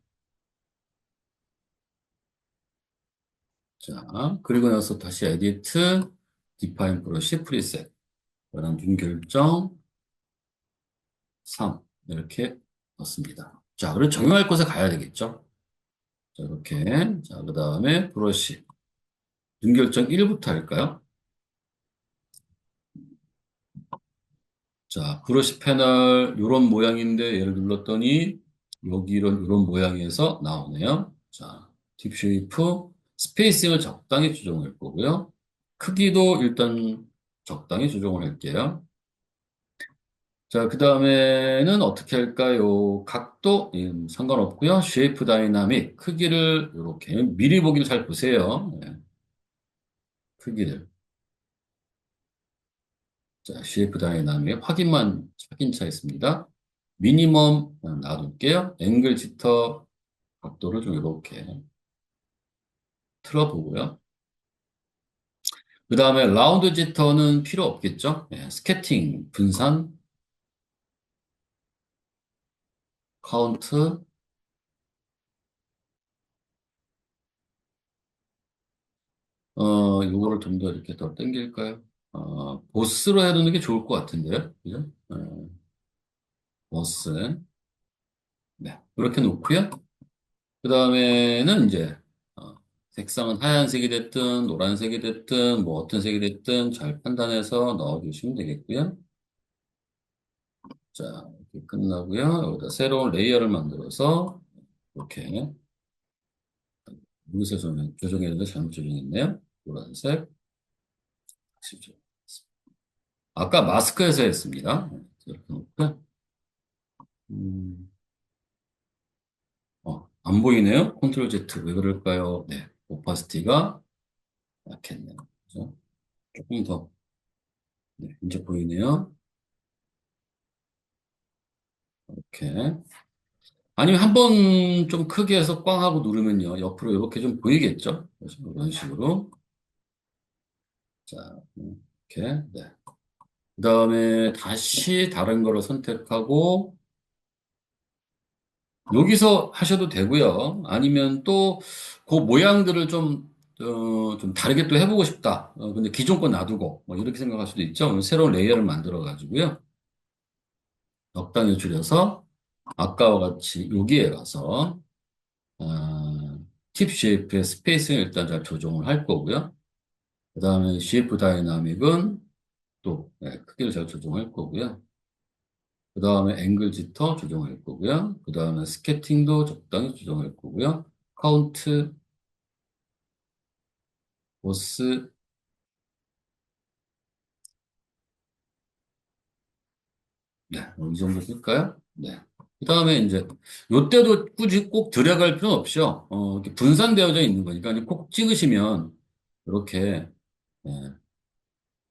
자, 그리고 나서 다시 에디트 디파인 브러쉬 프리셋. 그다음 눈 결정 3. 이렇게 넣습니다. 자, 그리고 적용할 곳에 가야 되겠죠? 자, 이렇게. 자, 그 다음에 브러쉬. 눈 결정 1부터 할까요? 자, 브러쉬 패널 이런 모양인데 얘를 눌렀더니 여기 이런 모양에서 나오네요. 자, 딥 쉐이프 스페이싱을 적당히 조정할 거고요. 크기도 일단 적당히 조정을 할게요. 자, 그 다음에는 어떻게 할까요? 각도 상관없고요. 쉐이프 다이나믹 크기를 이렇게 미리 보기를 잘 보세요. 네, 크기를. 자, 쉐이프 다이나믹 확인차 있습니다. 미니멈 놔둘게요. 앵글 지터 각도를 좀 이렇게 틀어보고요. 그 다음에 라운드 지터는 필요 없겠죠? 예, 스캐팅, 분산, 카운트, 요거를 좀 더 이렇게 더 당길까요? 보스로 해두는 게 좋을 것 같은데요. 그죠? 보스. 네. 이렇게 놓고요. 그 다음에는 이제, 색상은 하얀색이 됐든, 노란색이 됐든, 뭐 어떤 색이 됐든 잘 판단해서 넣어주시면 되겠고요. 자, 이렇게 끝나고요. 여기다 새로운 레이어를 만들어서, 이렇게, 여기서 좀 조정해야 되는데 잘못 조정했네요. 노란색. 다시 조정. 아까 마스크에서 했습니다. 이렇게 놓고요. 음, 안 보이네요? 컨트롤 Z. 왜 그럴까요? 네. 오파시티가 약했네요. 그죠? 조금 더, 네, 이제 보이네요. 이렇게. 아니면 한 번 좀 크게 해서 꽝 하고 누르면요. 옆으로 이렇게 좀 보이겠죠? 그래서 이런 식으로. 자, 이렇게. 네. 그 다음에 다시 다른 거를 선택하고, 여기서 하셔도 되고요. 아니면 또 그 모양들을 좀 다르게 또 해보고 싶다. 근데 기존 거 놔두고, 뭐 이렇게 생각할 수도 있죠. 새로운 레이어를 만들어 가지고요. 적당히 줄여서 아까와 같이 여기에 가서, 팁 쉐이프의 스페이스를 일단 잘 조정을 할 거고요. 그 다음에 쉐이프 다이나믹은 또 크기를 잘 조정할 거고요. 그 다음에 앵글 지터 조정할 거고요. 그 다음에 스캐팅도 적당히 조정할 거고요. 카운트, 보스, 네, 어느 정도 쓸까요? 네. 그 다음에 이제, 요때도 굳이 꼭 들어갈 필요는 없죠. 이렇게 분산되어져 있는 거니까 꼭 찍으시면 이렇게 예,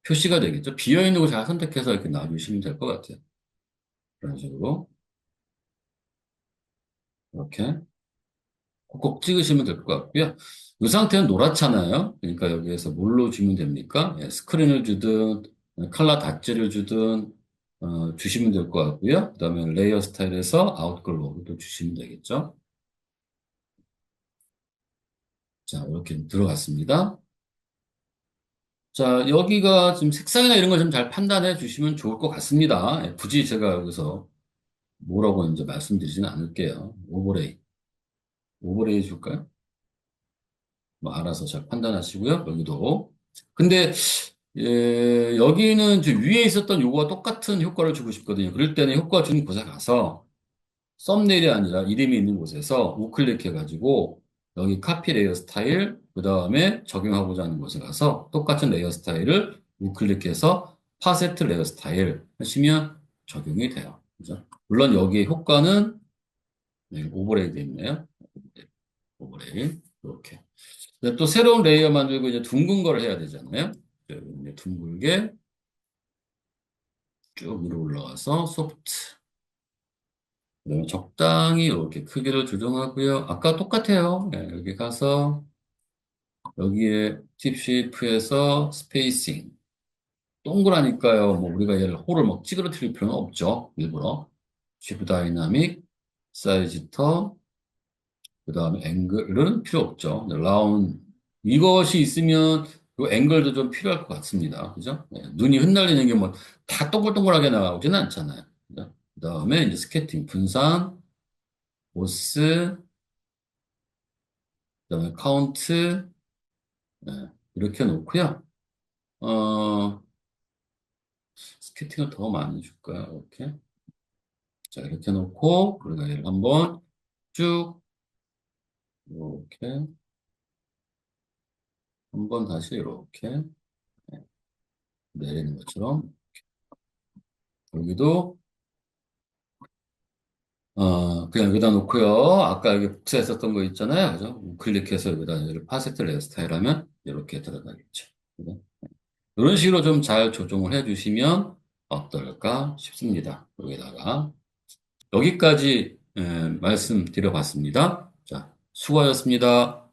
표시가 되겠죠. 비어있는 거 잘 선택해서 이렇게 놔주시면 될 것 같아요. 그런 식으로. 이렇게. 꼭 찍으시면 될 것 같고요. 이 상태는 노랗잖아요. 그러니까 여기에서 뭘로 주면 됩니까? 예, 스크린을 주든, 컬러 닷지를 주든, 주시면 될 것 같고요. 그 다음에 레이어 스타일에서 아웃글로우도 주시면 되겠죠. 자, 이렇게 들어갔습니다. 자, 여기가 지금 색상이나 이런 걸 좀 잘 판단해 주시면 좋을 것 같습니다. 예, 굳이 제가 여기서 뭐라고 이제 말씀드리지는 않을게요. 오버레이 줄까요? 뭐 알아서 잘 판단하시고요. 여기도. 근데 여기는 저 위에 있었던 요거와 똑같은 효과를 주고 싶거든요. 그럴 때는 효과 주는 곳에 가서 썸네일이 아니라 이름이 있는 곳에서 우클릭해가지고 여기 카피 레이어 스타일, 그 다음에 적용하고자 하는 곳에 가서 똑같은 레이어 스타일을 우클릭해서 파세트 레이어 스타일 하시면 적용이 돼요. 그죠? 물론 여기에 효과는 오버레이 돼 있네요. 오버레이. 이렇게. 또 새로운 레이어 만들고 이제 둥근 걸 해야 되잖아요. 이제 둥글게 쭉 위로 올라가서 소프트. 그다음에 적당히 이렇게 크기를 조정하고요. 아까 똑같아요. 네, 여기 가서 여기에 팁 쉐이프에서 스페이싱. 동그라니까요. 뭐 우리가 얘를 홀을 막 찌그러뜨릴 필요는 없죠. 일부러. 쉐이프 다이나믹, 사이즈터, 그 다음에 앵글은 필요 없죠. 네, 라운 이것이 있으면 그 앵글도 좀 필요할 것 같습니다. 그죠? 네, 눈이 흩날리는 게 뭐 다 동글동글하게 나오지는 않잖아요. 그죠? 그 다음에 이제 스케팅, 분산, 보스, 그 다음에 카운트, 네, 이렇게 놓고요. 어, 스케팅을 더 많이 줄까요? 이렇게. 자, 이렇게 놓고, 우리가 얘를 한번 쭉, 이렇게, 한번 다시 이렇게 내리는 것처럼, 여기도 그냥 여기다 놓고요. 아까 여기 복사했었던 거 있잖아요. 그죠? 클릭해서 여기다 파세트 레어 스타일 하면 이렇게 들어가겠죠. 그죠? 이런 식으로 좀 잘 조정을 해주시면 어떨까 싶습니다. 여기다가. 여기까지 말씀드려 봤습니다. 자, 수고하셨습니다.